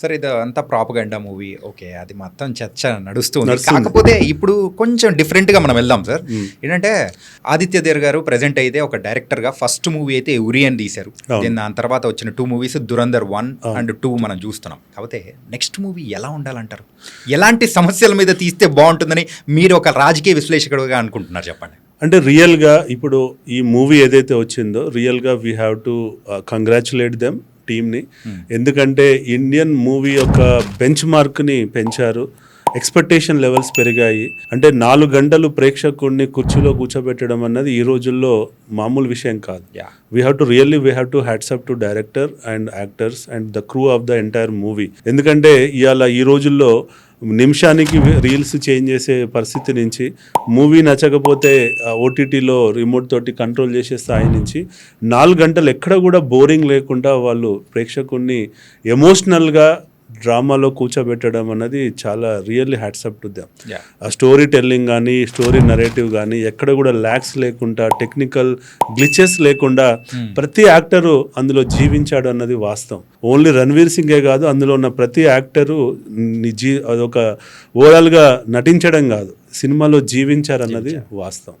సరే ఇది అంతా ప్రాపగండా మూవీ ఓకే, అది మొత్తం చర్చ నడుస్తుంది. కాకపోతే ఇప్పుడు కొంచెం డిఫరెంట్గా మనం వెళ్దాం సార్. ఏంటంటే ఆదిత్య దేర్ గారు ప్రెజెంట్ అయితే ఒక డైరెక్టర్గా ఫస్ట్ మూవీ అయితే ఉరి అని తీశారు. దాని తర్వాత వచ్చిన 2 మూవీస్ దురంధర్ 1 అండ్ 2 మనం చూస్తున్నాం. కాకపోతే నెక్స్ట్ మూవీ ఎలా ఉండాలంటారు? ఎలాంటి సమస్యల మీద తీస్తే బాగుంటుందని మీరు ఒక రాజకీయ విశ్లేషకుడుగా అనుకుంటున్నారు, చెప్పండి. అంటే రియల్గా ఇప్పుడు ఈ మూవీ ఏదైతే వచ్చిందో రియల్గా we have to congratulate them టీమ్ని. ఎందుకంటే ఇండియన్ మూవీ యొక్క బెంచ్ మార్క్ని పెంచారు, ఎక్స్పెక్టేషన్ లెవెల్స్ పెరిగాయి. అంటే 4 గంటలు ప్రేక్షకుడిని కుర్చీలో కూర్చోబెట్టడం అన్నది ఈ రోజుల్లో మామూలు విషయం కాదు. We have to hats up to director and actors and the crew of the entire movie. ఎందుకంటే ఇవాళ ఈ రోజుల్లో నిమిషానికి రీల్స్ చేంజ్ చేసే పరిస్థితి నుంచి, మూవీ నచ్చకపోతే ఓటీటీలో రిమోట్ తోటి కంట్రోల్ చేసే స్థాయి నుంచి 4 గంటలు ఎక్కడ కూడా బోరింగ్ లేకుండా వాళ్ళు ప్రేక్షకుడిని ఎమోషనల్గా డ్రామాలో కూర్చోబెట్టడం అన్నది చాలా రియల్లీ హ్యాట్సప్ టు దెమ్. ఆ స్టోరీ టెల్లింగ్ కానీ స్టోరీ నరేటివ్ కానీ ఎక్కడ కూడా ల్యాక్స్ లేకుండా, టెక్నికల్ గ్లిచెస్ లేకుండా ప్రతి యాక్టరు అందులో జీవించాడు అన్నది వాస్తవం. ఓన్లీ రణ్వీర్ సింగే కాదు, అందులో ఉన్న ప్రతి యాక్టరు అదొక ఓవరాల్గా నటించడం కాదు, సినిమాలో జీవించారన్నది వాస్తవం.